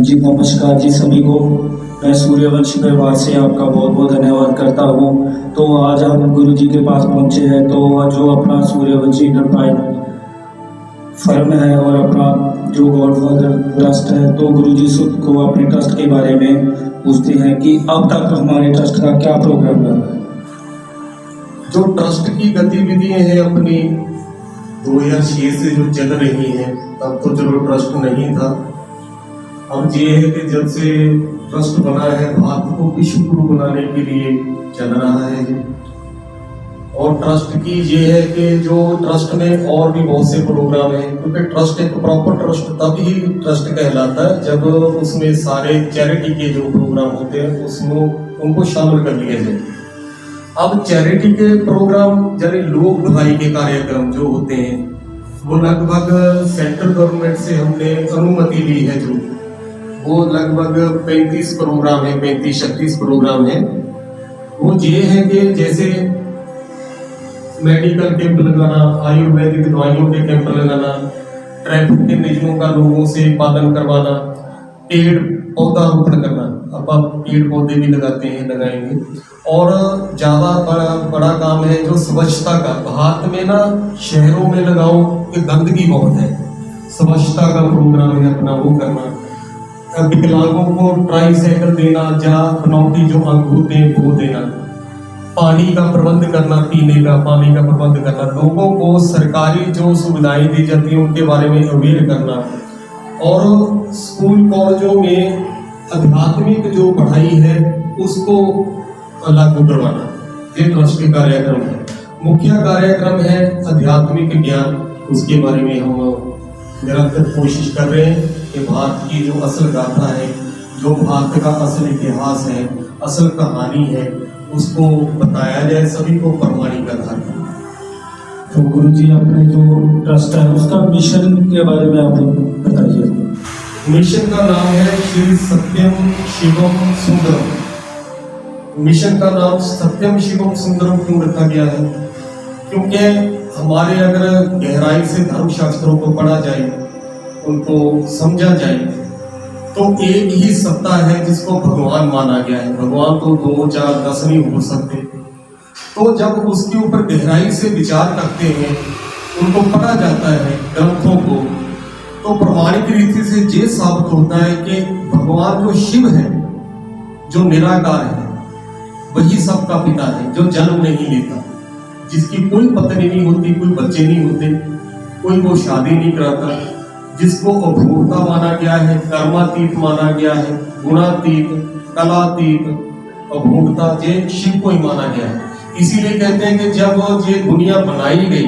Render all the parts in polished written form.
जी नमस्कार जी सभी को। मैं सूर्यवंशी परिवार से आपका बहुत बहुत धन्यवाद करता हूँ। तो आज हम गुरु जी के पास पहुँचे हैं। तो जो अपना सूर्यवंशी इंटरप्राइज फर्म है और अपना जो गॉडफादर ट्रस्ट है, तो गुरु जी को अपने ट्रस्ट के बारे में पूछते हैं कि अब तक हमारे ट्रस्ट का क्या प्रोग्राम रहा है। जो ट्रस्ट की गतिविधियां हैं अपनी 2006 से जो चल रही हैं, तब तो चलो ट्रस्ट नहीं था। अब ये है कि जब से ट्रस्ट बना है, भारत को विश्व गुरु बनाने के लिए चल रहा है। और ट्रस्ट की ये है कि जो ट्रस्ट में और भी बहुत से प्रोग्राम हैं, क्योंकि ट्रस्ट एक प्रॉपर ट्रस्ट तभी ट्रस्ट कहलाता है जब उसमें सारे चैरिटी के जो प्रोग्राम होते हैं उसमें उनको शामिल कर लिया जाए। अब चैरिटी के प्रोग्राम यानी लोक भलाई के कार्यक्रम जो होते हैं, वो लगभग सेंट्रल गवर्नमेंट से हमने अनुमति ली है। जो वो लगभग 35 प्रोग्राम है, 35-36 प्रोग्राम है। वो ये है कि जैसे मेडिकल कैंप लगाना, आयुर्वेदिक दवाइयों के कैंप लगाना, ट्रैफिक के नियमों का लोगों से पालन करवाना, पेड़ पौधा रोपण करना। अब आप पेड़ पौधे भी लगाते हैं, लगाएंगे। और ज्यादा बड़ा काम है जो स्वच्छता का। भारत में ना शहरों में लगाओ कि गंदगी बहुत है, स्वच्छता का प्रोग्राम है अपना वो करना। विकलांगों को ट्राईसाइकिल देना, जहाँ बनौटी जो अंग होते हैं वो देना। पानी का प्रबंध करना, पीने का पानी का प्रबंध करना। लोगों को सरकारी जो सुविधाएं दी जाती हैं उनके बारे में अवेयर करना। और स्कूल कॉलेजों में आध्यात्मिक जो पढ़ाई है उसको लागू करवाना, ये ट्रस्ट के कार्यक्रम है। मुख्य कार्यक्रम है आध्यात्मिक ज्ञान, उसके बारे में हम निरंतर कोशिश कर रहे हैं कि भारत की जो असल गाथा है, जो भारत का असल इतिहास है, असल कहानी है, उसको बताया जाए, सभी को प्रमाणिक आधार पर। तो गुरु जी अपने जो ट्रस्ट है उसका मिशन के बारे में आप बताइए। मिशन का नाम है श्री सत्यम शिवम सुंदरम। मिशन का नाम सत्यम शिवम सुंदरम क्यों रखा गया है? क्योंकि हमारे अगर गहराई से धर्मशास्त्रों को पढ़ा जाए, उनको समझा जाए, तो एक ही सत्ता है जिसको भगवान माना गया है। भगवान तो 2, 4, 10 नहीं हो सकते। तो जब उसके ऊपर गहराई से विचार करते हैं, उनको पढ़ा जाता है ग्रंथों को, तो प्रमाणिक रीति से ये साबित होता है कि भगवान जो शिव है, जो निराकार है, वही सबका पिता है, जो जन्म नहीं लेता, जिसकी कोई पत्नी नहीं होती, कोई बच्चे नहीं होते, कोई वो शादी नहीं कराता, जिसको अभूता माना गया है, कर्मातीत माना गया है, गुणातीत, कलातीत, अभूता, ये शिव को ही माना गया है। इसीलिए कहते हैं कि जब ये दुनिया बनाई गई,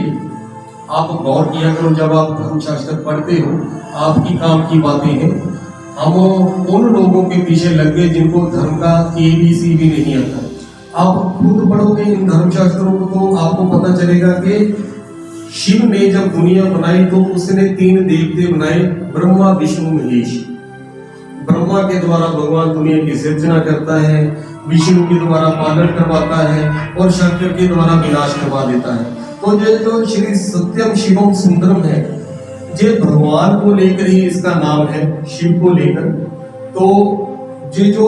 आप गौर किया करो, जब आप धर्मशास्त्र पढ़ते हो, आपकी काम की बातें हैं। हम उन लोगों के पीछे लग गए जिनको धर्म का ABC भी नहीं आता। आप खुद पढ़ोगे इन धर्मशास्त्रों को तो आपको पता चलेगा कि शिव ने जब दुनिया बनाई तो उसने 3 देवते बनाए, ब्रह्मा, विष्णु, महेश। ब्रह्मा के द्वारा भगवान दुनिया की सृजना करता है, विष्णु के द्वारा पालन करवाता है और शंकर के द्वारा विनाश करवा देता है। तो ये जो श्री सत्यम शिवम सुंदरम है, ये भगवान को लेकर ही इसका नाम है, शिव को लेकर। तो ये जो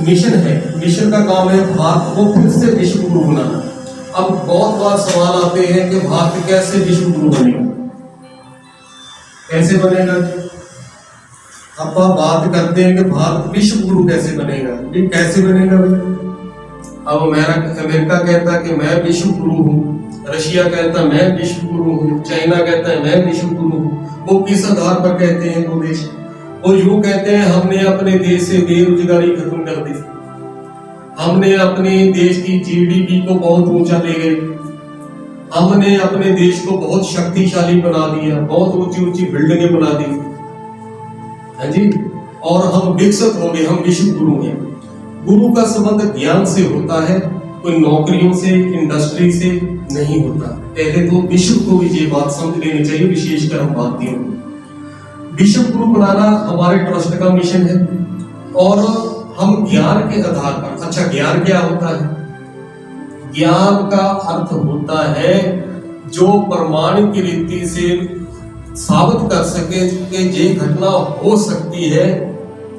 मिशन है, मिशन का काम है भारत को फिर से विश्व गुरु बनाना। अब बहुत बार सवाल आते हैं कि भारत कैसे विश्व गुरु बनेगा, कैसे बनेगा। अब बात करते हैं कि भारत विश्व गुरु कैसे बनेगा। ये कैसे बनेगा भाई? अब अमेरिका कहता है कि मैं विश्व गुरु हूँ, रशिया कहता है मैं विश्व गुरु हूँ, चाइना कहता है मैं विश्व गुरु हूँ। वो किस आधार पर कहते हैं वो देश? वो यूं कहते हैं हमने अपने देश से बेरोजगारी खत्म कर दी, हमने अपने देश की GDP को बहुत ऊंचा ले गए, हमने अपने देश को बहुत शक्तिशाली बना दिया, बहुत ऊंची ऊंची बिल्डिंगें बना दी, है जी, और हम विकसित हो गए, हम विश्व गुरु हैं। गुरु का संबंध ज्ञान से होता है, कोई नौकरियों से, इंडस्ट्री से नहीं होता। पहले तो विश्व को भी ये बात समझ लेनी चाहिए, विशेषकर हम भारतीयों को। विश्व गुरु बनाना हमारे ट्रस्ट का मिशन है। और हम ज्ञान के आधार पर, अच्छा ज्ञान क्या होता है? ज्ञान का अर्थ होता है जो प्रमाणिक रीति से साबित कर सके कि ये घटना हो सकती है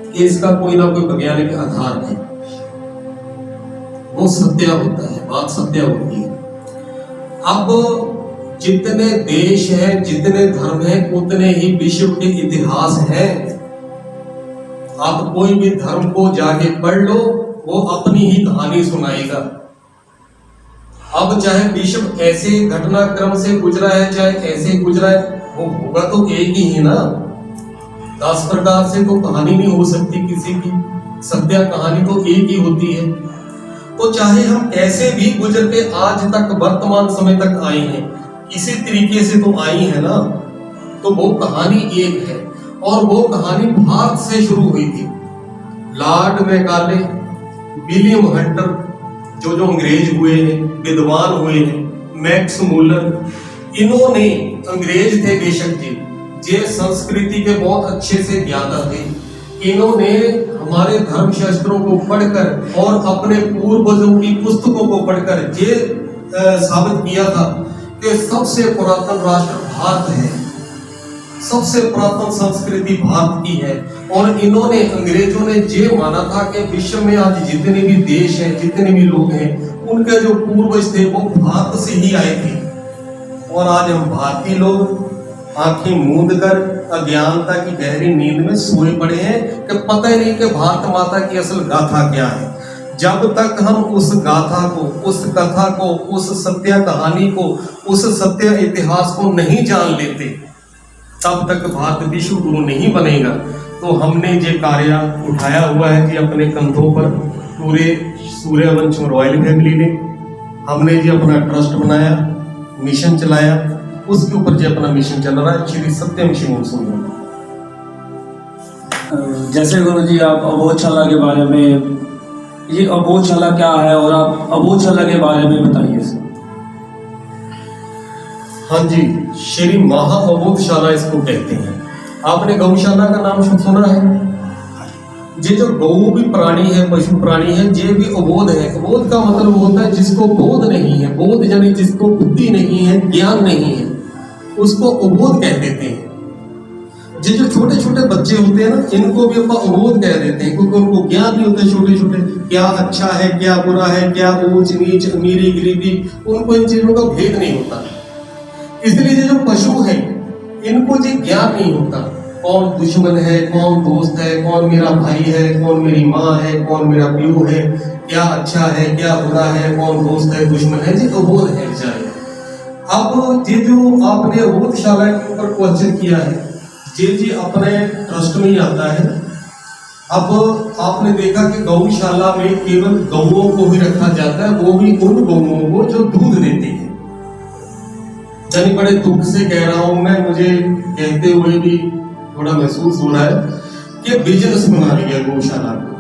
कि इसका कोई ना कोई वैज्ञानिक आधार है, वो सत्य होता है, बात सत्य होती है। अब जितने देश हैं, जितने धर्म हैं, उतने ही विश्व के इतिहास हैं। आप कोई भी धर्म को जाके पढ़ लो, वो अपनी ही कहानी सुनाएगा। अब चाहे विश्व ऐसे घटनाक्रम से गुजरा है, चाहे ऐसे गुजरा है, वो होगा तो एक ही ना। 10 प्रकार से तो कहानी नहीं हो सकती किसी की, सत्य कहानी तो एक ही होती है। तो चाहे हम कैसे भी गुजर के आज तक वर्तमान समय तक आए हैं, इसी तरीके से तो आई है ना, तो वो कहानी एक है। और वो कहानी भारत से शुरू हुई थी। लॉर्ड मैकाले, विलियम हंटर, जो अंग्रेज हुए हैं, विद्वान हुए हैं, मैक्स मूलर, इन्होंने, अंग्रेज थे बेशक जी, जे संस्कृति के बहुत अच्छे से ज्ञाता थे। इन्होंने हमारे धर्म शास्त्रों को पढ़कर और अपने पूर्वजों की पुस्तकों को पढ़कर ये साबित किया था कि सबसे पुरातन राष्ट्र भारत है, सबसे पुरातन संस्कृति भारत की है। और इन्होंने, अंग्रेजों ने ये माना था कि विश्व में आज जितने भी देश हैं, जितने भी लोग हैं, उनके जो पूर्वज थे वो भारत से ही आए थे। और आज हम भारतीय लोग आंखें मूंद कर अज्ञानता की गहरी नींद में सोए पड़े हैं कि पता ही नहीं कि भारत माता की असल गाथा क्या है। जब तक हम उस गाथा को, उस कथा को, उस सत्य कहानी को, उस सत्य इतिहास को नहीं जान लेते, तब तक भारत विश्व गुरु नहीं बनेगा। तो हमने ये कार्य उठाया हुआ है जी अपने कंधों पर, पूरे सूर्यवंश रॉयल फैमिली ने। हमने जी अपना ट्रस्ट बनाया, मिशन चलाया, उसके ऊपर जो अपना मिशन चल रहा है श्री सत्यम शिवम सुंदरम। जैसे गुरु जी आप अबोधशाला के बारे में, ये अबोधशाला क्या है और आप अबोधशाला के बारे में बताइए सर। हाँ जी, श्री महा अबोधशाला इसको कहते हैं। आपने गौशाला का नाम सुना है? ये जो गौ भी प्राणी है, पशु प्राणी है, ये भी अबोध है। अबोध का मतलब होता है जिसको बोध नहीं है, बोध यानी जिसको बुद्धि नहीं है, ज्ञान नहीं है, उसको अबोध कह देते हैं। ये जो छोटे छोटे बच्चे होते हैं ना, इनको भी अपन अबोध कह देते हैं, क्योंकि उनको ज्ञान नहीं होता। छोटे छोटे क्या अच्छा है, क्या बुरा है, क्या ऊंच नीच, अमीरी गरीबी, उनको इन चीजों का भेद नहीं होता। इसलिए ये जो पशु है, इनको ये ज्ञान नहीं होता, कौन दुश्मन है, कौन दोस्त है, कौन मेरा भाई है, कौन मेरी माँ है, कौन मेरा प्यो है, क्या अच्छा है, क्या बुरा है, कौन दोस्त है, दुश्मन है, ये अबोध है बेचारे। अब ये जो आपने अबोधशाला के ऊपर क्वेश्चन किया है, ये अपने ट्रस्ट में ही आता है। अब आपने देखा कि गौशाला में केवल गौओं को ही रखा जाता है, वो भी उन गौओं को जो दूध देती है। यानी बड़े दुख से कह रहा हूं मैं, मुझे कहते हुए भी थोड़ा महसूस हो रहा है कि बिजनेस बना लिया गौशाला को।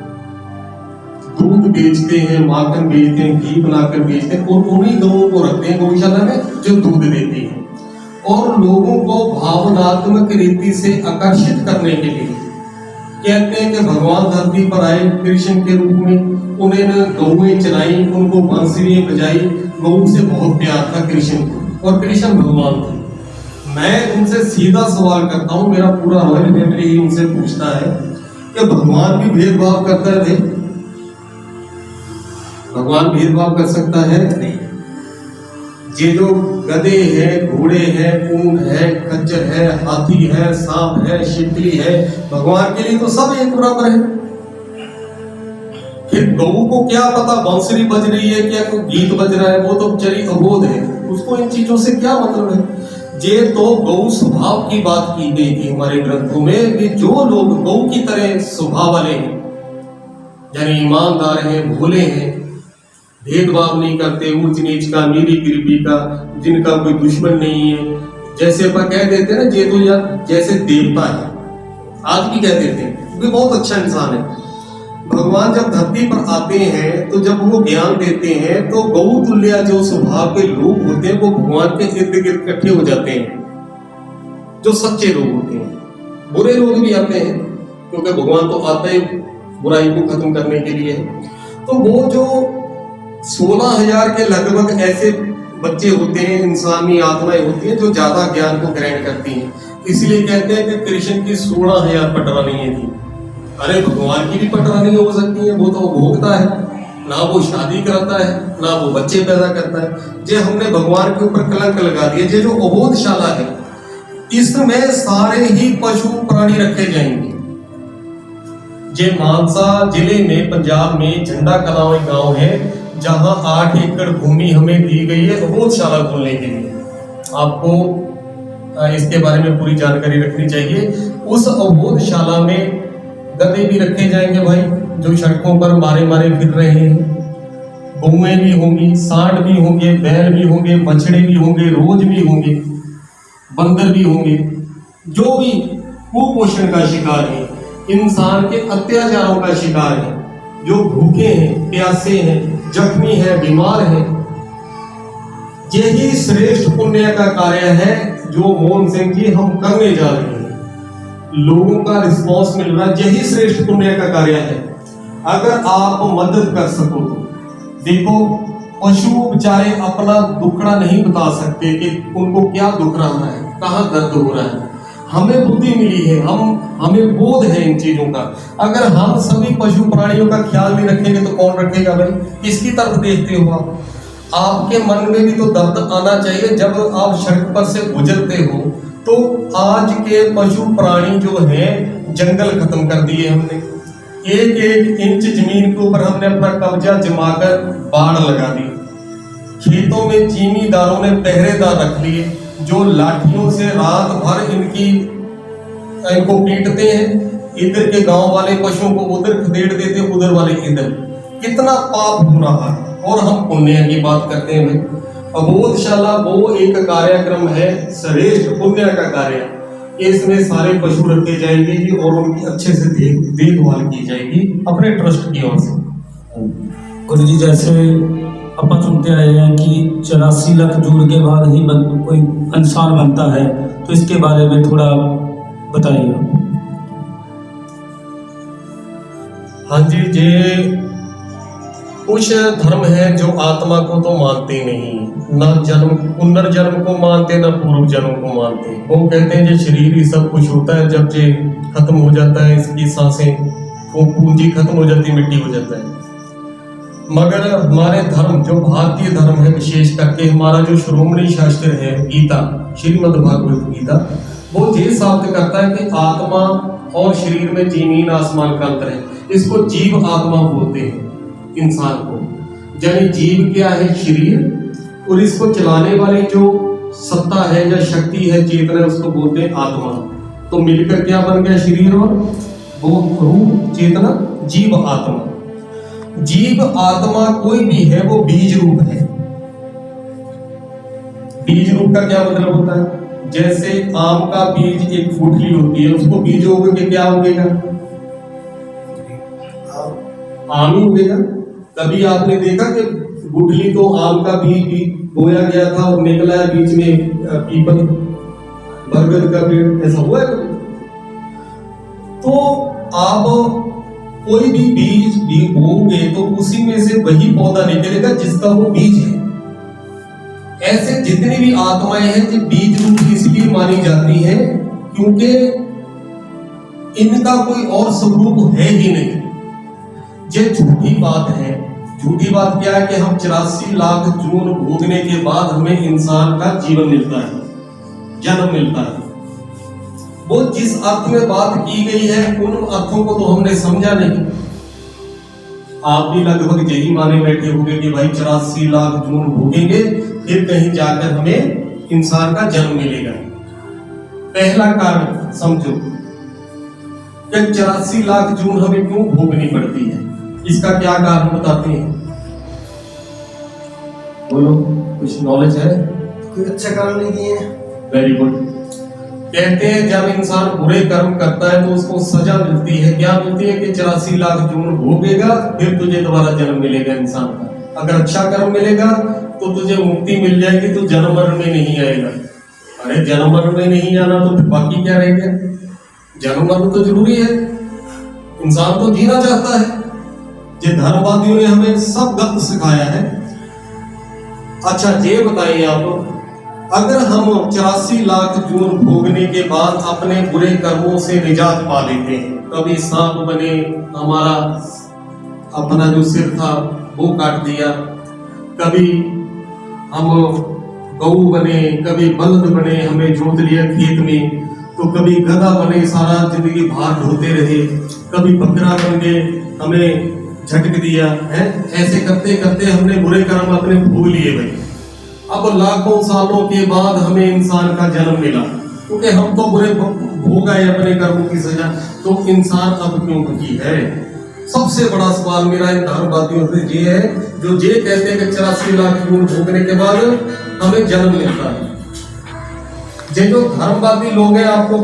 दूध बेचते हैं, माखन बेचते हैं, घी बनाकर बेचते हैं, और उन्हीं गौओं को रखते हैं गौशाला में जो दूध देती है। और लोगों को भावनात्मक रीति से आकर्षित करने के लिए कहते हैं कि भगवान धरती पर आए कृष्ण के रूप में, उन्हें गौएं चलाई, उनको बांसुरियां बजाई। गौ से बहुत प्यार था कृष्ण को, और कृष्ण भगवान थे। मैं उनसे सीधा सवाल करता हूं, मेरा पूरा रॉयल फैमिली ही उनसे पूछता है कि भगवान भी भेदभाव करता है? भगवान भेदभाव कर सकता है? नहीं। ये जो गधे हैं, घोड़े हैं, ऊंट है, खच्चर है, हाथी है, सांप है, शिकली है, भगवान के लिए तो सब एक बराबर है। फिर गौ को क्या पता बांसुरी बज रही है, क्या कोई गीत बज रहा है, वो तो बेचारी अबोध है, उसको इन चीजों से क्या मतलब है। ये तो गौ स्वभाव की बात की गई थी हमारे ग्रंथों में कि जो लोग गौ की तरह स्वभाव वाले हैं, यानी ईमानदार हैं, भोले हैं, भेदभाव नहीं करते, ऊंच नीच का, अमीरी गरीबी का, जिनका कोई दुश्मन नहीं है, जैसे अपन कह देते हैं ना, ये तो यार जैसे देवता है, आज भी कह देते हैं वे बहुत अच्छा इंसान है। भगवान जब धरती पर आते हैं तो जब वो ज्ञान देते हैं तो गौ तुल्य जो स्वभाव के लोग होते हैं वो भगवान के इर्द गिर्द इकट्ठे हो जाते हैं, जो सच्चे लोग होते हैं। बुरे लोग भी आते हैं क्योंकि भगवान तो आता ही बुराई को खत्म करने के लिए। तो वो जो 16,000 के लगभग ऐसे बच्चे होते हैं, इंसानी आत्माएं होती हैं जो ज्यादा ज्ञान को ग्रहण करती हैं। इसलिए कहते हैं कि कृष्ण की 16,000 पटरानियां थी। अरे भगवान की भी पटरानी हो सकती है, वो तो भोगता है, ना वो शादी करता है, ना वो बच्चे पैदा करता है। जे हमने भगवान के ऊपर कलंक लगा दिया। जे जो अबोधशाला है, इसमें सारे ही पशु प्राणी रखे जाएंगे। जे मानसा जिले में पंजाब में झंडा कलां एक गांव है, जहां 8 एकड़ भूमि हमें दी गई है अबोधशाला खोलने के लिए। आपको इसके बारे में पूरी जानकारी रखनी चाहिए। उस अबोधशाला में गधे भी रखे जाएंगे भाई, जो सड़कों पर मारे मारे फिर रहे हैं। गौएं भी होंगी, सांड भी होंगे, बैल भी होंगे, बछड़े भी होंगे, रोज भी होंगे, बंदर भी होंगे, जो भी कुपोषण का शिकार है, इंसान के अत्याचारों का शिकार है, जो भूखे हैं, प्यासे हैं, जख्मी हैं, बीमार हैं। यही श्रेष्ठ पुण्य का कार्य है जो मोहन सिंह जी हम करने जा रहे हैं। लोगों का रिस्पॉन्स मिल रहा है, यही श्रेष्ठ पुण्य का कार्य है। अगर आप मदद कर सको तो देखो, पशु बेचारे अपना दुखड़ा नहीं बता सकते कि उनको क्या दुख रहा है, कहाँ दर्द हो रहा है। हमें बुद्धि मिली है, हमें बोध है इन चीजों का। अगर हम सभी पशु प्राणियों का ख्याल नहीं रखेंगे तो कौन रखेगा भाई? किसकी तरफ देखते हो आप? आपके मन में भी तो दर्द आना चाहिए जब आप सड़क पर से गुजरते हो। तो आज के पशु प्राणी जो है, जंगल खत्म कर दिए हमने। 1-1 इंच जमीन के ऊपर हमने अपना कब्जा जमाकर बाड़ लगा दी। खेतों में जिमीदारों ने पहरेदार रख लिए, जो लाठियों से रात भर इनको पीटते हैं। इधर के गांव वाले पशुओं को उधर खदेड़ देते, उधर वाले इधर। कितना पाप हो रहा है, और हम पुण्य की बात करते हैं। अबोधशाला वो एक कार्यक्रम है, श्रेष्ठ पुण्य का कार्य। इसमें सारे पशु रखे जाएंगे जी, और उनकी अच्छे से देखभाल की जाएगी अपने ट्रस्ट की ओर से। गुरु जी, जैसे अपन सुनते आए हैं कि 84 लाख जूड़ के बाद ही कोई इंसान बनता है, तो इसके बारे में थोड़ा बताइए। हाँ जी, जे कुछ धर्म है जो आत्मा को तो मानते नहीं, ना जन्म पुनर्जन्म को मानते, ना पूर्व जन्म को मानते। वो कहते हैं जो शरीर ही सब कुछ होता है, जब जे खत्म हो जाता है, इसकी सांसें, वो पूंजी खत्म हो जाती है, मिट्टी हो जाता है। मगर हमारे धर्म, जो भारतीय धर्म है, विशेष करके हमारा जो श्रोमणी शास्त्र है गीता, श्रीमद् भागवत गीता, वो ये साबित करता है कि आत्मा और शरीर में जमीन आसमान का अंतर है। इसको जीव आत्मा बोलते हैं इंसान को। यानी जीव क्या है? शरीर, और इसको चलाने वाली जो सत्ता है या शक्ति है, चेतना है, उसको बोलते हैं आत्मा। तो मिलकर क्या बन गया? शरीर और वो रूप, चेतना, जीव आत्मा। जीव आत्मा कोई भी है वो बीज रूप है। बीज रूप का क्या मतलब होता है? जैसे आम का बीज एक फूटली होती है, उसको बीज उगेगा, क्या उगेगा? आम ही उगेगा। कभी आपने देखा कि गुठली तो आम का बीज बोया गया था और निकला है बीच में पीपल, बरगद का पेड़, ऐसा हुआ है कभी? तो आप कोई भी बीज भी बोओगे तो उसी में से वही पौधा निकलेगा जिसका वो बीज है। ऐसे जितनी भी आत्माएं हैं जो बीज रूप इसलिए मानी जाती हैं क्योंकि इनका कोई और स्वरूप है ही नहीं। ये झूठी बात है। झूठी बात क्या है कि हम 84 लाख जून भोगने के बाद हमें इंसान का जीवन मिलता है, जन्म मिलता है। वो जिस अर्थ में बात की गई है उन अर्थों को तो हमने समझा नहीं। आप भी लगभग यही माने बैठे होंगे कि भाई 84 लाख जून भोगेंगे फिर कहीं जाकर हमें इंसान का जन्म मिलेगा। पहला कारण समझो कि 84 लाख जून हमें क्यों भोगनी पड़ती है, इसका क्या कारण बताते हैं? बोलो, कुछ नॉलेज है? कोई अच्छा कारण नहीं दिए। Very good. कहते हैं जब इंसान बुरे कर्म करता है तो उसको सजा मिलती है। क्या मिलती है? कि 84 लाख जून भोगेगा फिर तुझे दोबारा जन्म मिलेगा इंसान का। अगर अच्छा कर्म मिलेगा तो तुझे मुक्ति मिल जाएगी, तो जन्म मरण में नहीं आएगा। अरे जन्म मरण में नहीं जाना तो फिर बाकी क्या रह गया? जन्म मरण तो जरूरी है, इंसान तो जीना चाहता है। ये धर्मवादियों ने हमें सब गलत सिखाया है। अच्छा ये बताइए आप, अगर हम 84 लाख जून भोगने के बाद अपने बुरे कर्मों से निजात पा लेते हैं कभी सांप बने, हमारा अपना जो सिर था वो काट दिया, कभी हम गऊ बने, कभी बल्द बने, हमें जोत लिया खेत में, तो कभी गधा बने, सारा जिंदगी भार ढोते रहे, कभी बकरा बन गए, हमें झटक दिया है। ऐसे करते करते हमने बुरे कर्म अपने भोग लिए भाई। अब लाखों सालों के बाद हमें इंसान का जन्म मिला, क्योंकि हम तो बुरे भोग आए अपने कर्मों की सजा, तो इंसान अब क्यों दुखी है? सबसे बड़ा सवाल मेरा इन धर्मवादियों से ये है जो ये कहते हैं कि 84 लाख गुण भोगने के बाद हमें जन्म मिलता है। ये जो धर्मवादी लोग हैं आपको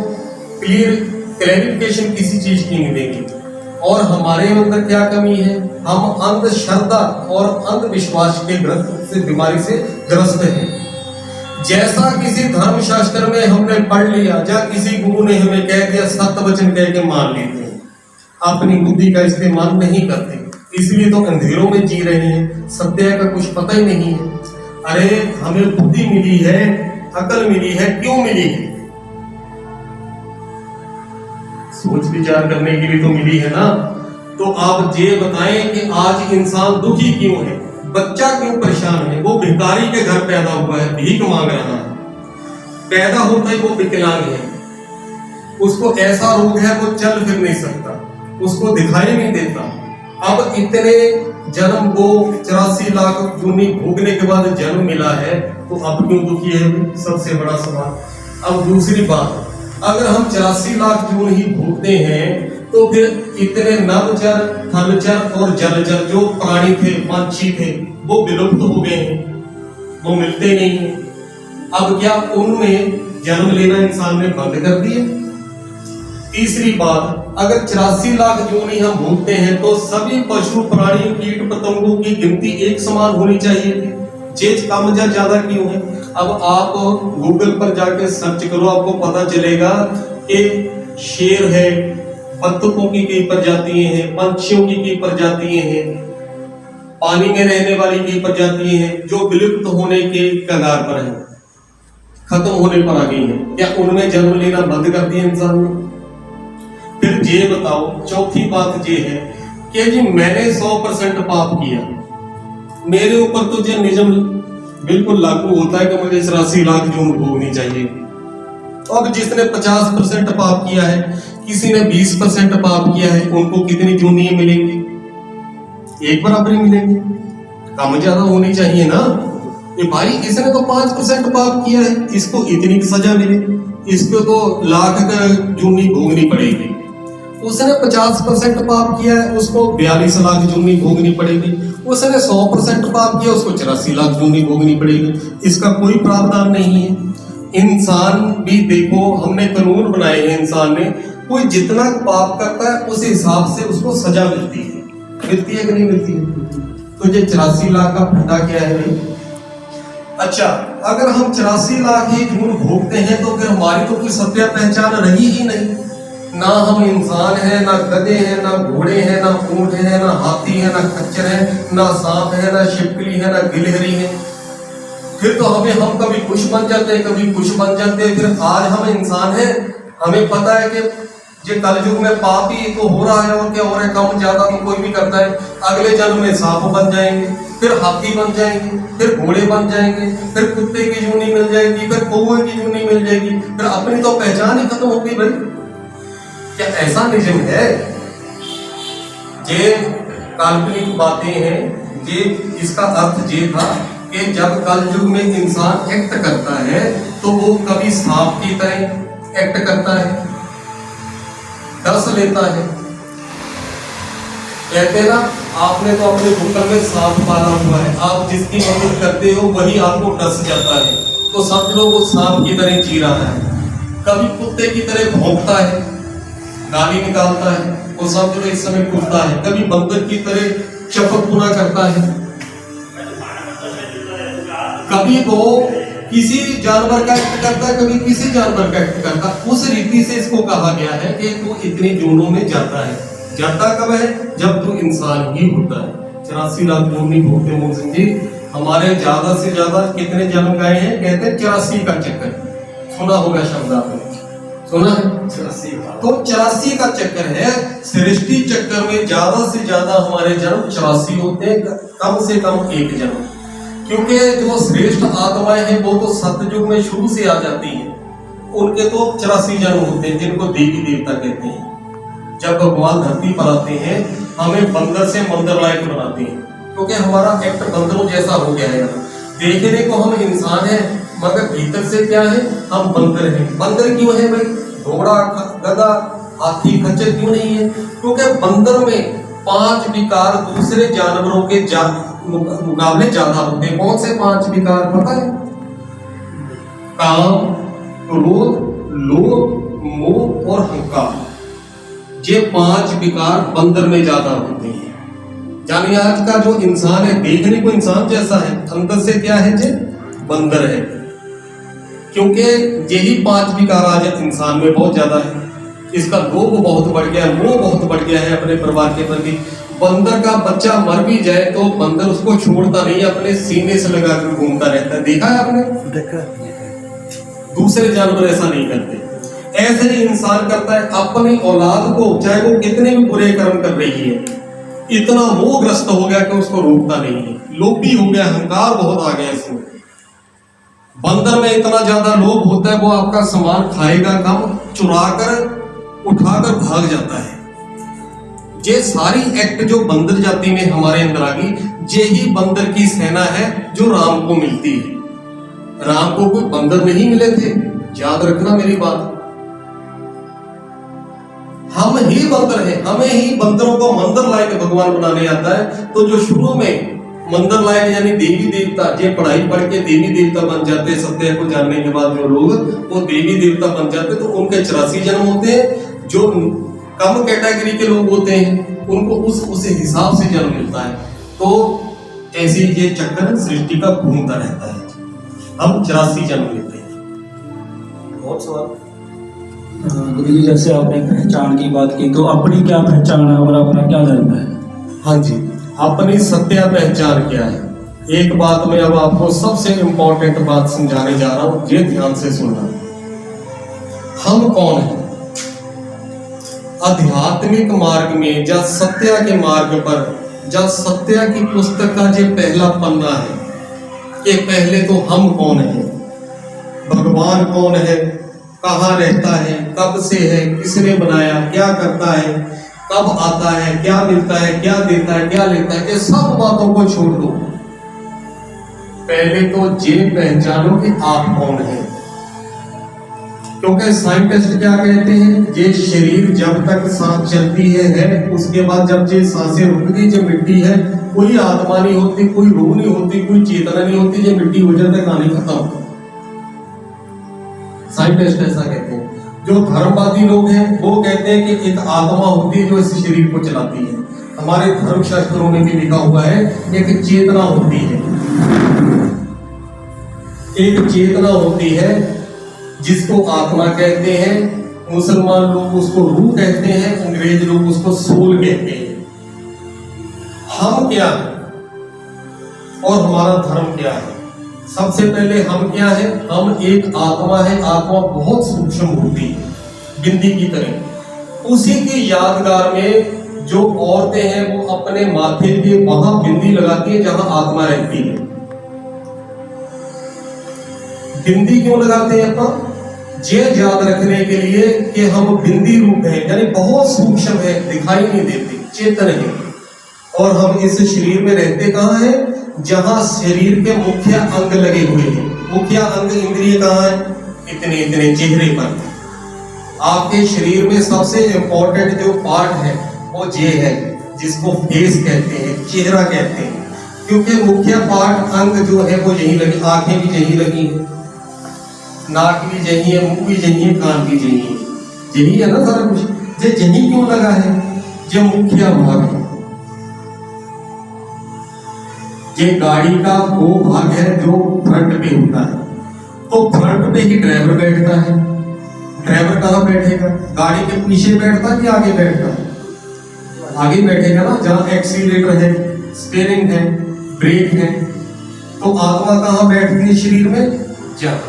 क्लैरिफिकेशन किसी चीज की नहीं देंगे। और हमारे अंदर क्या कमी है? हम अंधश्रद्धा और अंधविश्वास के ग्रस्त से बीमारी से ग्रस्त हैं। जैसा किसी धर्म शास्त्र में हमने पढ़ लिया, या किसी गुरु ने हमें कह दिया, सत्य वचन कह के मान लेते हैं, अपनी बुद्धि का इस्तेमाल नहीं करते, इसलिए तो अंधेरों में जी रहे हैं, सत्य का कुछ पता ही नहीं है। अरे हमें बुद्धि मिली है, अकल मिली है, क्यों मिली है? सोच विचार करने के लिए तो मिली है ना। तो आप ये बताएं कि आज इंसान दुखी क्यों है, बच्चा क्यों परेशान है? वो भिखारी के घर पैदा हुआ है, भीख मांग रहा है, पैदा होता ही वो विकलांग है, उसको ऐसा रोग है वो चल फिर नहीं सकता, उसको दिखाई नहीं देता। अब इतने जन्म को 84 लाख जूनी भोगने के बाद जन्म मिला है, तो अब क्यों दुखी है? सबसे बड़ा सवाल। अब दूसरी बात, अगर हम 84 लाख जून ही भोगते हैं तो फिर इतने नभचर, थलचर और जलचर जो प्राणी थे, पंछी थे, वो विलुप्त हो गए हैं, वो मिलते नहीं है। अब क्या उनमें जन्म लेना इंसान ने बंद कर दिया? तीसरी बात, अगर 84 लाख जून ही हम भोगते हैं तो सभी पशु प्राणी कीट पतंगों की गिनती एक समान होनी चाहिए थी। चेज कम या ज्यादा क्यों है? अब आप गूगल पर जाके सर्च करो, आपको पता चलेगा कि शेर है, बत्तखों की कई प्रजातियां हैं, पंछियों की कई प्रजातियां हैं, पानी में रहने वाली कई प्रजातियां हैं जो विलुप्त होने के कगार पर हैं, खत्म होने पर आ गई हैं। क्या उनमें जन्म लेना बंद कर दिया इंसान ने? फिर ये बताओ, चौथी बात ये है कि जी मैंने 100% पाप किया, मेरे ऊपर तो जो नियम बिल्कुल लागू होता है कि मुझे 84 लाख जून भोगनी चाहिए। अब जिसने 50% पाप किया है, किसी ने 20% पाप किया है, उनको कितनी जूनियां मिलेंगी? एक बराबर ही मिलेंगे, कम ज्यादा होनी चाहिए ना। ये भाई इसने तो 5% पाप किया है, इसको इतनी सजा मिले, इसको तो लाख जूनी भोगनी पड़ेगी। उसने 50% पाप किया है, उसको 42 लाख जूनी भोगनी पड़ेगी। उसने 100% पाप किया, उसको 84 लाख जूनी भोगनी पड़ेगी। इसका कोई प्रावधान नहीं है। इंसान भी देखो, हमने कानून बनाए हैं, इंसान ने, कोई जितना पाप करता है उस हिसाब से उसको सजा मिलती है। मिलती है कि नहीं मिलती है? तो ये 84 लाख का फंडा क्या है भाई? अच्छा, अगर हम 84 लाख ही जून भोगते हैं तो फिर हमारी तो कोई सत्य पहचान रही ही नहीं। ना हम इंसान हैं, ना गधे हैं, ना घोड़े हैं, ना ऊंट है, ना हाथी है, ना खच्चर है, ना सांप है, ना छिपकली है, ना गिलहरी है। फिर तो हम कभी कुछ बन जाते हैं, कभी कुछ बन जाते हैं। फिर आज हम इंसान हैं, हमें पता है कि ये कलयुग में पाप ही तो हो रहा है, और क्या हो रहा है, कम ज्यादा तो कोई भी करता है। अगले जन्म में सांप बन जाएंगे, फिर हाथी बन जाएंगे, फिर घोड़े बन जाएंगे, फिर कुत्ते की जूनी मिल जाएगी, फिर कौवे की जूनी मिल जाएगी, फिर अपनी तो पहचान ही खत्म होगी भाई। क्या ऐसा नियम है? ये काल्पनिक बातें हैं। ये इसका अर्थ ये था कि जब कलयुग में इंसान एक्ट करता है तो वो कभी सांप की तरह एक्ट करता है, डस लेता है। कहते ना, आपने तो अपने बुक्कल में सांप पाला हुआ है, आप जिसकी मदद करते हो वही आपको डस जाता है, तो समझ लो वो सांप की तरह जी रहा है। कभी कुत्ते की तरह भौंकता है, गाली निकालता है, वो समझ लो इस समय कुत्ता है। कभी बंदर की तरह चपकपुना करता है, कभी वो किसी जानवर का एक्ट करता है, कभी किसी जानवर का एक्ट करता है। उस रीति से इसको कहा गया है कि तू इतनी जूनों में जाता है। जाता कब है? जब तू इंसान ही होता है। 84 लाख जून नहीं भोगते मोहन सिंह जी। हमारे ज्यादा से ज्यादा कितने जन्म गए हैं? कहते हैं 84 का चक्कर। सुना होगा शब्द आपने, सुना है? तो 84 का चक्कर है। सृष्टि चक्कर में ज्यादा से ज्यादा हमारे जन्म 84 होते हैं, कम से कम एक जन्म। क्योंकि जो श्रेष्ठ आत्माएं हैं वो तो सतयुग में शुरू से आ जाती हैं, उनके तो 84 जन्म होते हैं, जिनको देवी देवता कहते हैं। जब भगवान धरती पर आते हैं हमें बंदर से मंदर लायक बनाते हैं, क्योंकि हमारा एक्ट बंदरों जैसा हो गया है। देखने को हम इंसान हैं मगर भीतर से क्या है, हम बंदर हैं। बंदर क्यों है भाई? घोड़ा, गधा, हाथी, खच्चर क्यों नहीं है? क्योंकि बंदर में 5 विकार दूसरे जानवरों के मुकाबले ज्यादा होते हैं। कौन से 5 विकार पता है? काम, क्रोध, लोभ, मोह और अहंकार। ये 5 विकार बंदर में ज्यादा होते हैं। यानी आज का जो इंसान है देखने को इंसान जैसा है, अंदर से क्या है? जे बंदर है। क्योंकि यही 5 विकार आज इंसान में बहुत ज्यादा है। इसका लोभ बहुत बढ़ गया है, मोह बहुत बढ़ गया है अपने परिवार के प्रति। बंदर का बच्चा मर भी जाए तो बंदर उसको छोड़ता नहीं, अपने सीने से लगाकर घूमता रहता है। देखा है आपने? देखा। दूसरे जानवर ऐसा नहीं करते। ऐसे ही इंसान करता है अपनी औलाद को, चाहे वो कितने भी बुरे कर्म कर रही है, इतना मोहग्रस्त हो गया कि उसको रोकता नहीं है। लोभी हो गया, अहंकार बहुत आ गया इसमें। बंदर में इतना ज्यादा लोभ होता है, वो आपका सामान खाएगा कम, चुरा कर उठाकर भाग जाता है। ये सारी एक्ट जो बंदर जाति में हमारे अंदर आ गई, यही बंदर की सेना है जो राम को मिलती है। राम को कोई बंदर नहीं मिले थे, याद रखना मेरी बात। हम ही बंदर हैं, हमें ही बंदरों को मंदिर लायक भगवान बनाने आता है। तो जो शुरू में मंदिर लायक यानी देवी देवता, ये पढ़ाई पढ़ के देवी देवता बन जाते, सत्य को जानने के बाद जो लोग वो देवी देवता बन जाते, तो उनके 84 जन्म होते हैं। जो कम कैटेगरी के लोग होते हैं उनको उस हिसाब से जन्म मिलता है। तो ऐसे ये चक्कर सृष्टि का घूमता रहता है। हम 84 जन्म लेते हैं। और सवाल? गुरु जी, जैसे आपने पहचान की बात की, तो अपनी क्या पहचान है और अपना क्या धर्म है? हाँ जी, अपनी सत्य पहचान क्या है? एक बात मैं अब आपको सबसे इंपॉर्टेंट बात समझाने जा रहा हूं, ये ध्यान से सुनना। हम कौन हैं? आध्यात्मिक मार्ग में या सत्य के मार्ग पर, जब सत्य की पुस्तक का जो पहला पन्ना है कि पहले तो हम कौन हैं, भगवान कौन है, कहाँ रहता है, कब से है, किसने बनाया, क्या करता है, कब आता है, क्या मिलता है, क्या देता है, क्या लेता है, ये सब बातों को छोड़ दो। पहले तो ये पहचानो कि आप कौन हैं। क्योंकि साइंटिस्ट क्या कहते हैं, ये शरीर जब तक सांस चलती है, उसके बाद जब ये सांसें रुक गई, जो मिट्टी है, कोई आत्मा नहीं होती, कोई रूह नहीं होती, कोई चेतना नहीं होती, ये मिट्टी हो जाता है, कहानी खत्म। साइंटिस्ट ऐसा कहते हैं। जो धर्मवादी लोग हैं वो कहते हैं कि एक आत्मा होती है जो इस शरीर को चलाती है। हमारे धर्म शास्त्रों में भी लिखा हुआ है एक चेतना होती है, एक चेतना होती है जिसको आत्मा कहते हैं। मुसलमान लोग उसको रूह कहते हैं, अंग्रेज लोग उसको सोल कहते हैं। हम क्या है और हमारा धर्म क्या है? सबसे पहले हम क्या है? हम एक आत्मा है। आत्मा बहुत सूक्ष्म होती है, बिंदी की तरह। उसी की यादगार में जो औरतें हैं वो अपने माथे पे वहां बिंदी लगाती है जहां आत्मा रहती है। बिंदी क्यों लगाते हैं अपन? ये याद रखने के लिए कि हम बिंदी रूप हैं, यानी बहुत सूक्ष्म है, दिखाई नहीं देते, चेतन है। और हम इस शरीर में रहते कहाँ हैं? जहां शरीर के मुख्य अंग लगे हुए हैं। मुख्य अंग इंद्रिय कहाँ है? इतने इतने चेहरे पर। आपके शरीर में सबसे इंपॉर्टेंट जो पार्ट है वो ये है, जिसको फेस कहते हैं, चेहरा कहते हैं। क्योंकि मुख्य पार्ट अंग जो है वो यही लगी, आंखें भी यही लगी है, नाक भी यही है, मुंह भी यही है, कान भी यही है, यही है ना सारा कुछ। ये यही क्यों लगा है? ये मुख्य भाग है। ये गाड़ी का वो भाग है जो फ्रंट पे होता है। तो फ्रंट पे ही ड्राइवर बैठता है। ड्राइवर कहाँ बैठेगा? गाड़ी के पीछे बैठता है कि आगे बैठता है? आगे बैठेगा ना, जहाँ एक्सीलरेटर है, स्टीयरिंग है, ब्रेक है। तो आत्मा कहाँ बैठती है शरीर में? जहाँ।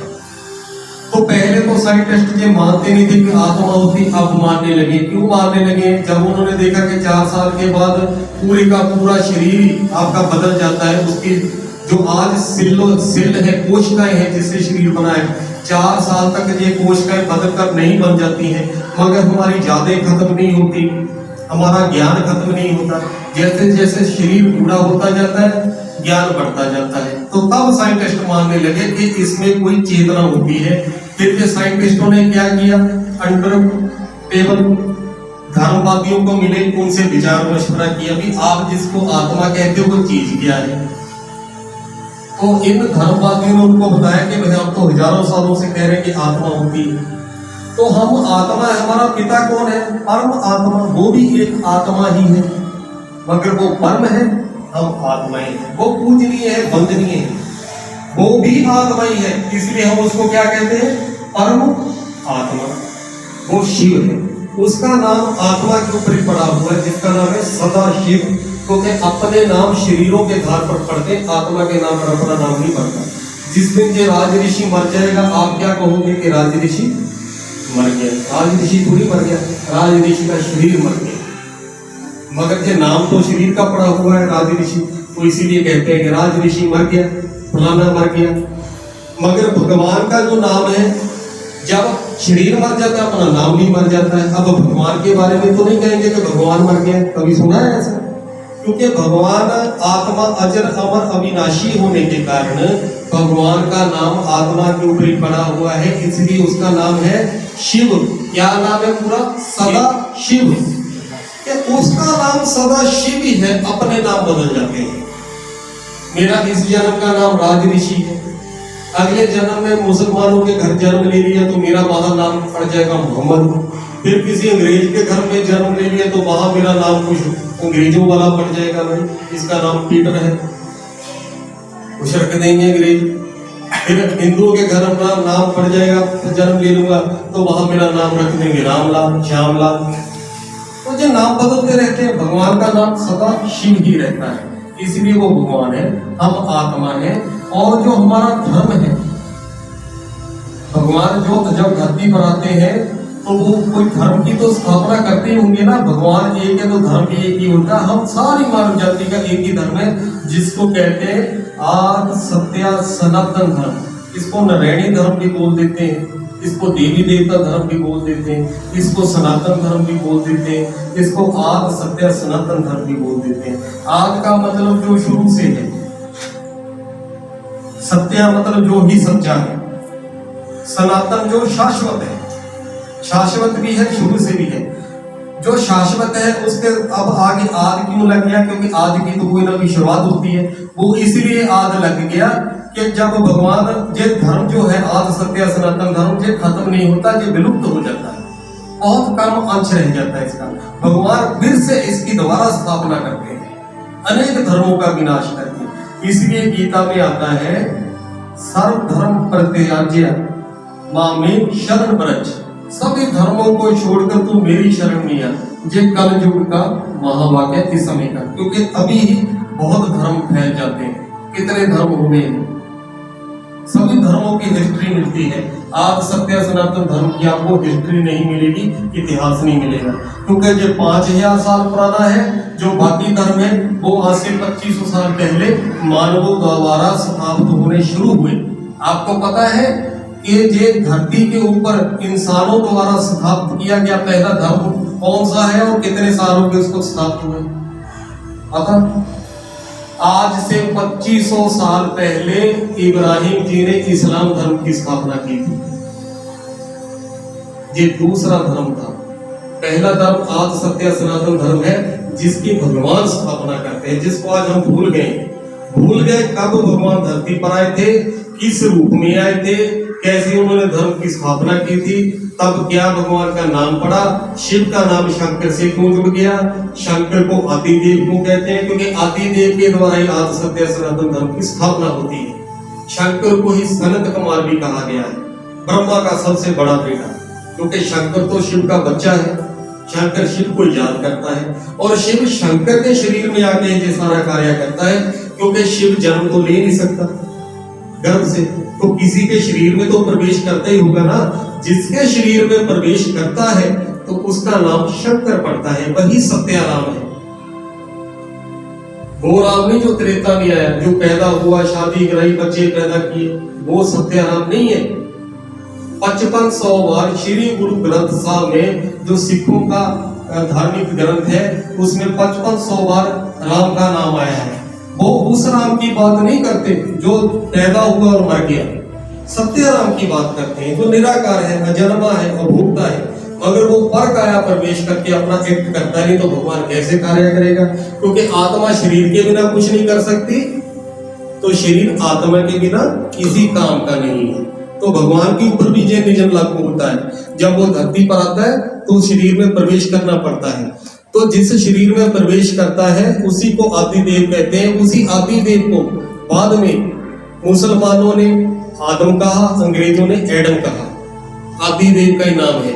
तो पहले तो साइंटिस्ट ये मानते नहीं थे कि आत्मा होती, अब मानने लगे। क्यों मानने लगे? जब उन्होंने देखा कि 4 साल के बाद पूरे का पूरा शरीर आपका बदल जाता है, उसकी जो आज सेल है, कोशिकाएं हैं जिससे शरीर बना है, 4 साल तक ये कोशिकाएं बदल कर नहीं बन जाती हैं, मगर हमारी यादें खत्म नहीं होती, हमारा ज्ञान खत्म नहीं होता। जैसे जैसे शरीर बूढ़ा होता जाता है, ज्ञान बढ़ता जाता है। तो तब साइंटिस्ट मानने लगे कि इसमें कोई चेतना होती है। फिर ये साइंटिस्टों ने क्या किया, अंडर टेबल धर्मवादियों को मिले, उनसे विचार मशवरा किया कि आप जिसको आत्मा कहते हो वो चीज क्या है। तो इन धर्मवादियों ने उनको बताया कि भाई हम तो हजारों सालों से कह रहे हैं कि आत्मा होती है। तो हम आत्मा है, हमारा पिता कौन है? परम आत्मा, वो भी एक आत्मा ही है, मगर वो परम है, हम आत्माएं हैं। वो पूजनीय है, वंदनीय है, वो भी आत्मा ही है, इसलिए हम उसको क्या कहते हैं? परम आत्मा। वो शिव है, उसका नाम आत्मा के ऊपर ही पड़ा हुआ है, जिसका नाम है सदा शिव। क्योंकि अपने नाम शरीरों के आधार पर पढ़ते, आत्मा के नाम पर अपना नाम नहीं पढ़ता। जिस दिन ये राज ऋषि मर जाएगा, आप क्या कहोगे कि राज ऋषि मर गया? राज ऋषि थोड़ी मर गया, राज ऋषि का शरीर मर गया, मगर ये नाम तो शरीर का पड़ा हुआ है राज ऋषि, तो इसीलिए कहते हैं कि राज ऋषि मर गया, फलाना मर गया। मगर भगवान का जो नाम है, जब शरीर मर जाता है अपना नाम भी मर जाता है। अब भगवान के बारे में तो नहीं कहेंगे कि भगवान मर गया, कभी सुना है ऐसा? क्योंकि भगवान आत्मा अजर अमर अविनाशी होने के कारण भगवान का नाम आत्मा के ऊपर ही पड़ा हुआ है, इसलिए उसका नाम है शिव। क्या नाम है पूरा? सदा शिव। उसका नाम सदा शिव ही है, अपने नाम बदल जाते हैं। मेरा इस जन्म का नाम राज ऋषि है, अगले जन्म में मुसलमानों के घर जन्म ले लिया तो मेरा वहां नाम पड़ जाएगा मोहम्मद। फिर किसी अंग्रेज के घर में जन्म ले लिया तो वहां मेरा नाम कुछ अंग्रेजों वाला पड़ जाएगा, भाई इसका नाम पीटर है, कुछ रख देंगे अंग्रेज। फिर हिंदुओं के घर में नाम पड़ जाएगा, तो जन्म ले लूंगा तो वहां मेरा नाम रख देंगे रामलाल, श्यामलाल। तो जो नाम बदलते रहते हैं, भगवान का नाम सदा शिव ही रहता है, इसलिए वो भगवान है, हम आत्मा है। और जो हमारा धर्म है, भगवान जो जब धरती पर आते हैं तो वो कोई धर्म की तो स्थापना करते ही होंगे ना। भगवान एक है तो धर्म भी एक ही होता है। हम सारी मानव जाति का एक ही धर्म है, जिसको कहते हैं आदि सत्य सनातन धर्म। इसको नारायणी धर्म भी बोल देते हैं, इसको देवी देवता धर्म भी बोल देते हैं, इसको सनातन धर्म भी बोल देते हैं, इसको आद सत्य सनातन धर्म भी बोल देते हैं। आद का मतलब जो शुरू से है, सत्य मतलब जो ही सच्चा है, सनातन जो शाश्वत है, शाश्वत भी है शुरू से भी है। जो शाश्वत है उसके अब आगे आद क्यों लग गया? क्योंकि आद की तो कोई ना कोई शुरुआत होती है, वो इसलिए आद लग गया कि जब भगवान ये धर्म जो है आद सत्य सनातन धर्म ये खत्म नहीं होता, ये विलुप्त हो जाता है, बहुत कम अंश रह जाता है इसका। भगवान फिर से इसकी दोबारा स्थापना करते हैं, अनेक धर्मों का विनाश करके। इसलिए गीता में आता है सर्व धर्म परित्याज्य मामें शरण व्रज, सभी धर्मों को छोड़कर तू मेरी शरण में आ। ये कल युग का महावाक्य इस समय का, क्योंकि अभी ही बहुत धर्म फैल जाते हैं, कितने धर्म हो गए हैं। सभी धर्मों की हिस्ट्री मिलती है, आज सत्य सनातन धर्म की आपको हिस्ट्री नहीं मिलेगी, इतिहास नहीं मिलेगा, क्योंकि जो 5000 साल पुराना है, जो बाकी धर्म है वो आज से 2500 साल पहले मानवों द्वारा स्थापित होने शुरू हुए। आपको पता है कि ये धरती के ऊपर इंसानों द्वारा स्थापित किया गया पहला धर्म कौन सा है और कितने सालों के उसको स्थापित हुए पता? आज से 2500 साल पहले इब्राहिम जी ने इस्लाम धर्म की स्थापना की थी। ये दूसरा धर्म था। पहला धर्म आज सत्य सनातन धर्म है, जिसकी भगवान स्थापना करते हैं, जिसको आज हम भूल गए। कब भगवान धरती पर आए थे, किस रूप में आए थे, कैसे उन्होंने धर्म की स्थापना की थी, तब क्या भगवान का नाम पड़ा, शिव का नाम शंकर से क्यों जुड़ गया, शंकर को आदिदेव क्यों कहते हैं, क्योंकि आदिदेव के द्वारा ही आज सत्य सनातन धर्म की स्थापना होती है। शंकर को ही सनत कुमार भी कहा गया है, ब्रह्मा का सबसे बड़ा बेटा, क्योंकि शंकर तो शिव का बच्चा है। शंकर शिव को याद करता है और शिव शंकर के शरीर में आके ये सारा कार्य करता है, क्योंकि शिव जन्म तो ले नहीं सकता, गर्भ से, तो किसी के शरीर में तो प्रवेश करता ही होगा ना। जिसके शरीर में प्रवेश करता है तो उसका नाम शंकर पड़ता है, वही सत्याराम है। वो राम नहीं जो त्रेता में आया, जो पैदा हुआ, शादी कराई, बच्चे पैदा किए, वो सत्याराम नहीं है। 5500 बार श्री गुरु ग्रंथ साहब में, जो सिखों का धार्मिक ग्रंथ है, उसमें 5500 बार राम का नाम आया है। वो उस राम की बात नहीं करते जो पैदा हुआ और मर गया, सत्याराम की बात करते हैं, जो निराकार है, अजन्मा है, अभोक्ता है। मगर वो पर काया प्रवेश करके अपना एक्ट करता नहीं, तो भगवान कैसे कार्य करेगा? क्योंकि आत्मा शरीर के बिना कुछ नहीं कर सकती, तो शरीर आत्मा के बिना किसी काम का नहीं है। तो भगवान के ऊपर भी ये नियम लागू होता है। जब वो धरती पर आता है तो शरीर में प्रवेश करना पड़ता है। तो जिस शरीर में प्रवेश करता है उसी को आदिदेव कहते हैं। उसी आदिदेव को बाद में मुसलमानों ने आदम कहा, अंग्रेजों ने एडम कहा। आदिदेव का ही नाम है।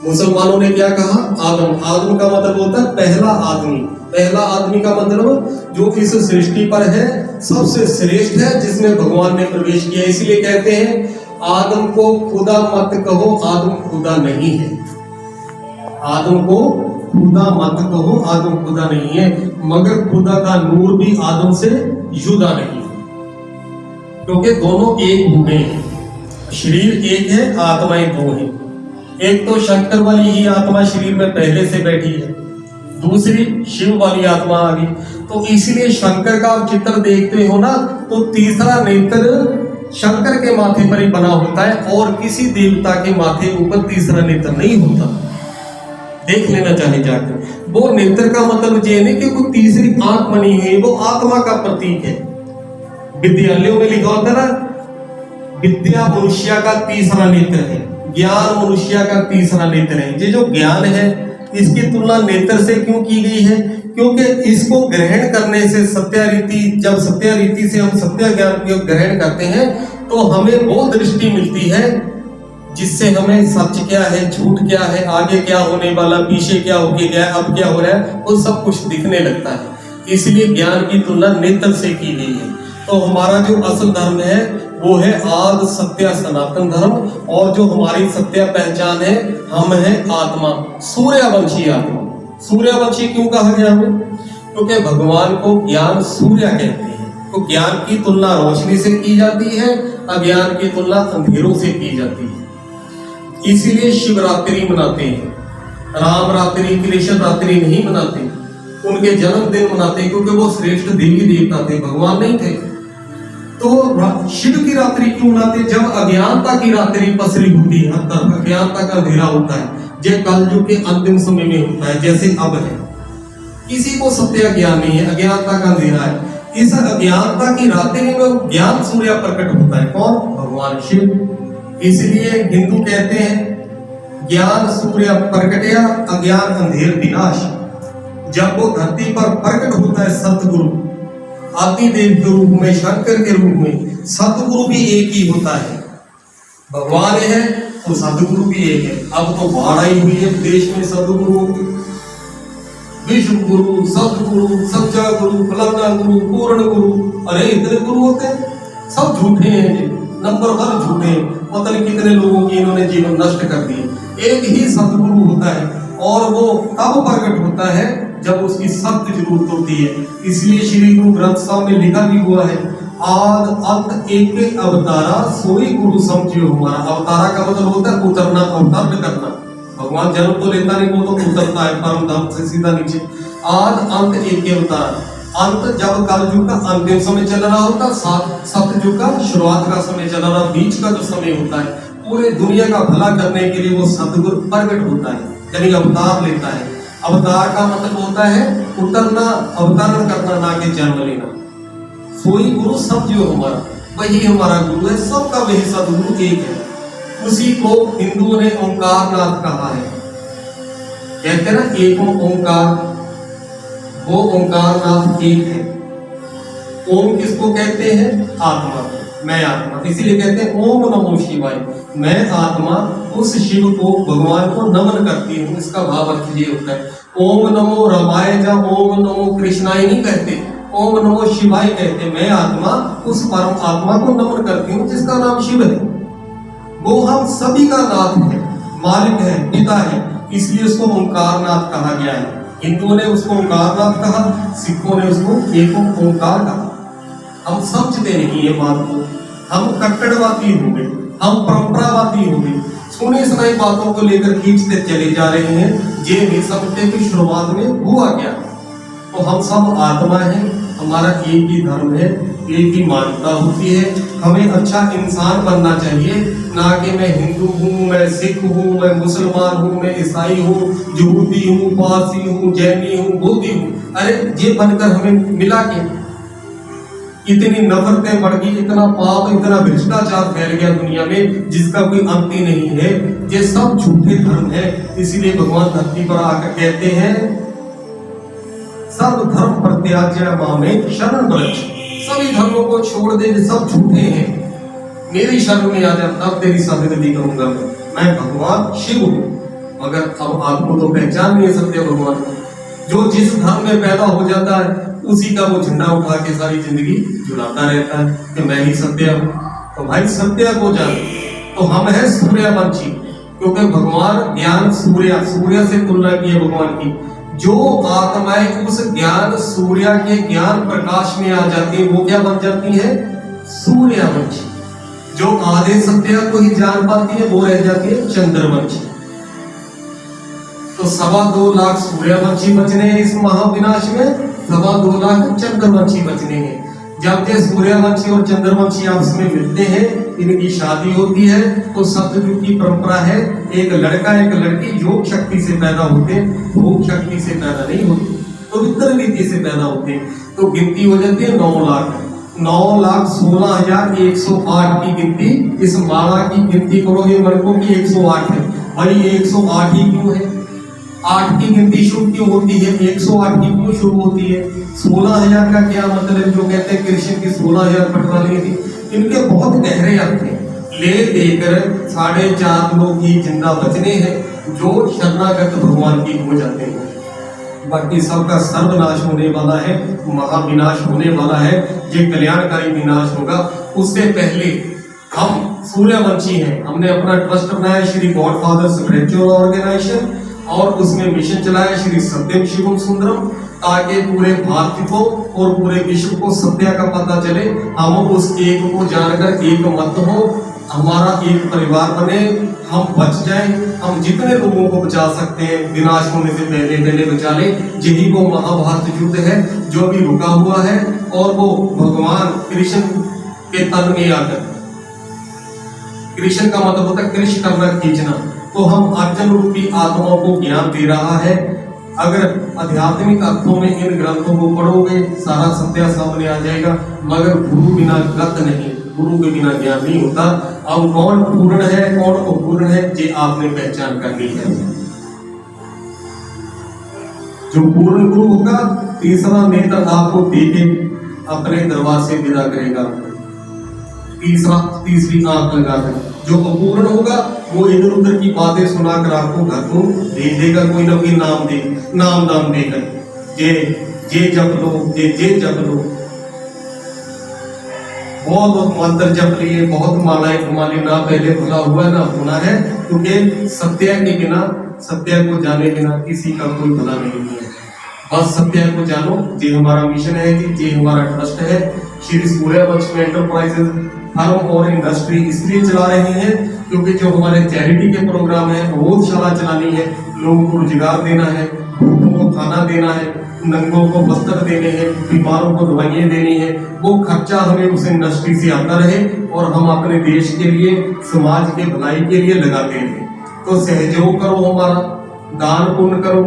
मुसलमानों ने क्या कहा? आदम। आदम का मतलब होता है पहला आदमी। पहला आदमी का मतलब जो इस सृष्टि पर है सबसे श्रेष्ठ है, जिसमें भगवान ने प्रवेश किया। इसलिए कहते हैं आदम को खुदा मत कहो, आदम खुदा नहीं है। आदम को खुदा मत कहो, आदम खुदा नहीं है। मगर खुदा का नूर भी आदम से जुदा नहीं है, क्योंकि दोनों एक हुए हैं। शरीर एक है, आत्माएं दो हैं। एक तो शंकर वाली ही आत्मा शरीर में पहले से बैठी है, दूसरी शिव वाली आत्मा आ गई। तो इसलिए शंकर का आप चित्र देखते हो ना, तो तीसरा नेत्र शंकर के माथे पर ही बना होता है, और किसी देवता के माथे ऊपर तीसरा नेत्र नहीं होता। देख लेना चाहे जाकर। वो नेत्र का मतलब ये नहीं कि कोई तीसरी आंख बनी है, वो आत्मा का प्रतीक है। विद्यालयों में लिखा होता है ना, विद्या मनुष्य का तीसरा नेत्र है, ज्ञान मनुष्य का तीसरा नेत्र है। ये जो ज्ञान है इसकी तुलना नेत्र से क्यों की गई है? क्योंकि इसको ग्रहण करने से सत्यारीति, जब सत्यारीति से हम सत्य ज्ञान को ग्रहण करते हैं तो हमें वो दृष्टि मिलती है जिससे हमें सच क्या है, झूठ क्या है, आगे क्या होने वाला, पीछे क्या होके गया, अब क्या हो रहा है, वो सब कुछ दिखने लगता है। इसलिए ज्ञान की तुलना नेत्र से की गई है। तो हमारा जो असल धर्म है वो है आद सत्य सनातन धर्म, और जो हमारी सत्य पहचान है, हम है आत्मा, सूर्यवंशी आत्मा। सूर्यवंशी क्यों कहा गया हमें? क्योंकि भगवान को ज्ञान सूर्य कहते हैं। तो ज्ञान की तुलना रोशनी से की जाती है, अज्ञान की तुलना अंधेरों से की जाती है। इसीलिए शिवरात्रि मनाते हैं, राम रात्रि, कृष्ण रात्रि नहीं मनाते। उनके जन्मदिन मनाते हैं क्योंकि वो श्रेष्ठ देवी देवता थे, भगवान नहीं थे। तो शिव की रात्रि क्यों मनाते? जब अज्ञानता की रात्रि पसरी होती है, अज्ञानता का अंधेरा होता है, जो कलयुग के अंतिम समय में होता है, जैसे अब है। किसी को सत्य ज्ञान नहीं है, अज्ञानता का अंधेरा है। इस अज्ञानता की रात्रि में ज्ञान सूर्य प्रकट होता है। कौन? भगवान शिव। इसलिए हिंदू कहते हैं ज्ञान सूर्य प्रकटया, अज्ञान अंधेर विनाश। जब वो धरती पर प्रकट होता है सतगुरु, आदिदेव के रूप में, शंकर के रूप में, सतगुरु भी एक ही होता है। भगवान है तो सतगुरु भी एक है। अब तो बाढ़ आई हुई है देश में, सतगुरु, विश्व गुरु, सतगुरु, सच्चा गुरु, फलाना गुरु, पूर्ण गुरु। अरे इतने गुरु होते हैं, सब झूठे हैं, नंबर 1 झूठे हैं। पता नहीं कितने लोगों की इन्होंने जीवन नष्ट कर दिए। एक ही सतगुरु होता है, और वो तब प्रकट होता है जब उसकी सख्त जरूरत होती है। इसलिए श्री गुरु ग्रंथ साहब में लिखा भी हुआ है, आद अंत एक अवतारा, सोई गुरु समझियो हमारा। अवतारा का मतलब होता है उतरना, अवतरण करना। भगवान जन्म तो लेता नहीं, वो तो उतरता है परम धाम से सीधा नीचे। आद अंत एक अवतार। अंत जब कलयुग का अंतिम समय चल रहा होता, सतयुग का शुरुआत का समय चल रहा, बीच का जो समय होता है, पूरे दुनिया का भला करने के लिए वो सतगुरु प्रकट होता है, यानी अवतार लेता है। अवतार का मतलब होता है उतरना, अवतरण करना, ना कि जन्म लेना। सोई गुरु समझियो हमारा, वही हमारा गुरु है, सबका वही सदगुरु एक है। उसी को हिंदुओं ने ओंकारनाथ कहा है। कहते हैं ना एक ओंकार, वो ओंकारनाथ एक है। ओम किसको कहते हैं? आत्मा। मैं आत्मा, इसीलिए कहते हैं ओम नमो शिवाय। मैं आत्मा उस शिव को, भगवान को नमन करती हूँ। इसका भाव अर्थ ये होता है। ओम नमो रमाय या ओम नमो कृष्णाय नहीं कहते, ओम नमो शिवाय कहते मैं आत्मा उस परम आत्मा को नमन करती हूँ जिसका नाम शिव है। वो हम सभी का नाथ है, मालिक है, पिता है, इसलिए उसको ओंकारनाथ कहा गया है। हिंदुओं ने उसको ओंकारनाथ कहा, सिखों ने उसको एक ओंकार कहा। हम समझते नहीं ये बात को, हम कट्टरवादी हो गए, हम परंपरावादी हो गए, सुनी सुनाई बातों को लेकर खींचते चले जा रहे हैं। ये नहीं समझते कि शुरुआत में हुआ क्या। तो हम सब आत्मा है, हमारा एक ही धर्म है, एक ही मान्यता होती है। हमें अच्छा इंसान बनना चाहिए, ना कि मैं हिंदू हूँ, मैं सिख हूँ, मैं मुसलमान हूँ, मैं ईसाई हूँ, यहूदी हूँ, पारसी हूँ, जैनी हूँ, बौद्धी हूँ। अरे ये बनकर हमें मिला के इतनी नफरतें बढ़ गई, इतना पाप, इतना भ्रष्टाचार फैल गया दुनिया में जिसका कोई अंत ही नहीं है। ये सब झूठे धर्म है। इसीलिए भगवान धरती पर आकर कहते हैं सर्व धर्म परित्याज्य मामें शरण व्रज। सभी धर्मों को छोड़ दे, सब झूठे हैं, मेरी शरण में आ जा, तब तेरी सदगति करूंगा। मैं भगवान शिव हूँ। मगर अब आपको तो पहचान नहीं सकते भगवान को। जो जिस धर्म में पैदा हो जाता है उसी का वो झंडा उठा के सारी जिंदगी झुलाता रहता है कि मैं ही सत्य हूँ। तो भाई सत्य को जान। तो हम है सूर्यवंशी, क्योंकि भगवान ज्ञान सूर्य से तुलना की है भगवान की। जो आत्माएं उस ज्ञान सूर्य के ज्ञान प्रकाश में आ जाती है वो क्या बन जाती है? सूर्यवंशी। जो आधे सत्य को ही जान पाती है वो रह जाती है चंद्रवंशी। तो 2.25 लाख सूर्यवंशी बचने हैं इस महाविनाश में, 2.25 लाख चंद्रवंशी बचने हैं। जब ये सूर्यवंशी और चंद्रवंशी आपस में मिलते हैं, इनकी शादी होती है, तो सतयुग की परंपरा है एक लड़का एक लड़की योग शक्ति से पैदा होते हैं, भोग शक्ति से पैदा नहीं होते, पवित्र रीति से पैदा होते हैं। तो गिनती हो जाती है 9 लाख। 9,16,108 की गिनती, इस माला की गिनती करोगे मनकों की 108 है। भाई 108 ही क्यों है? 8 की गिनती शुभ क्यों होती है? 108 की क्यों शुभ होती है? 16,000 का क्या मतलब? जो कहते हैं कृष्ण की 16,000 पटवाली थी, इनके बहुत गहरे अर्थ हैं। ले देकर 4.5 लोग ही जिंदा बचने हैं जो शरणागत भगवान की हो जाते हैं। बाकी सबका सर्वनाश होने वाला है, महाविनाश होने वाला है। ये कल्याणकारी विनाश होगा। उससे पहले हम सूर्यवंशी हैं। हमने अपना ट्रस्ट बनाया Shri God father spiritual organisation, और उसमें मिशन चलाया श्री सत्यम शिवम सुंदरम, ताकि पूरे भारत को और पूरे विश्व को सत्य का पता चले। हम उस एक को जानकर एक मत हो, हमारा एक परिवार बने, हम बच जाएं। हम जितने लोगों को बचा सकते हैं विनाश होने से पहले पहले बचा ले। यही वो महाभारत युद्ध है जो भी रुका हुआ है, और वो भगवान कृष्ण के तन में आकर, कृष्ण का मतलब होता है कृष्ण करना, खींचना। तो हम अर्जुन रूपी आत्माओं को ज्ञान दे रहा है। अगर आध्यात्मिक अर्थों में इन ग्रंथों को पढ़ोगे सारा सत्य सामने आ जाएगा। मगर गुरु बिना गत नहीं, गुरु के बिना ज्ञान नहीं होता। अब कौन पूर्ण है कौन अपूर्ण है ये आपने पहचान करनी है। जो पूर्ण गुरु होगा तीसरा नेत्र आपको देके अपने दरबार से विदा करेगा, तीसरी आंख लगाकर। जो अपूर्ण होगा वो इधर उधर की बातें सुनाकर आपको घर को भेज देगा, कोई ना कोई नाम दाम देकर। जे जप लो, जे जप लो। बहुत मंत्र जप लिए, बहुत मालाएं घुमा ली, ना पहले भला हुआ ना होना है। क्योंकि सत्य के बिना, सत्य को जाने बिना किसी का कोई भला नहीं है। बस सत्य को जानो। ये हमारा मिशन है, ये हमारा ट्रस्ट है। श्री सूर्यवंशी एंटरप्राइजेज फर्म और इंडस्ट्री इसलिए चला रहे हैं क्योंकि जो हमारे चैरिटी के प्रोग्राम है, रोजशाला चलानी है, लोगों को रोजगार देना है, भूखों को खाना देना है, नंगों को वस्त्र देने हैं, बीमारों को दवाइयाँ देनी है, वो खर्चा हमें उस इंडस्ट्री से आता रहे और हम अपने देश के लिए, समाज के भलाई के लिए लगाते हैं। तो सहयोग करो, हमारा दान पुण्य करो।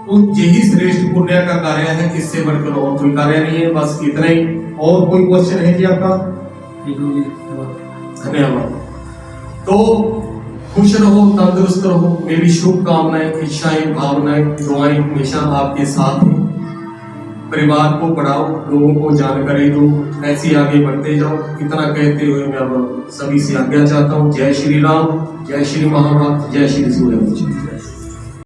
तो यही श्रेष्ठ पुण्य का कार्य है, इससे बढ़कर और कोई कार्य नहीं है। बस इतना ही। और कोई क्वेश्चन है जी आपका? धन्यवाद। तो खुश रहो, तंदुरुस्त रहो। मेरी शुभकामनाएं, इच्छाएं, भावनाएं, दुआएं हमेशा आपके साथ हैं। परिवार को बढ़ाओ, लोगों को जानकारी दो, ऐसे आगे बढ़ते जाओ। इतना कहते हुए मैं अब सभी से आज्ञा चाहता हूँ। जय श्री राम, जय श्री महाभारत, जय श्री सूर्यवंशी।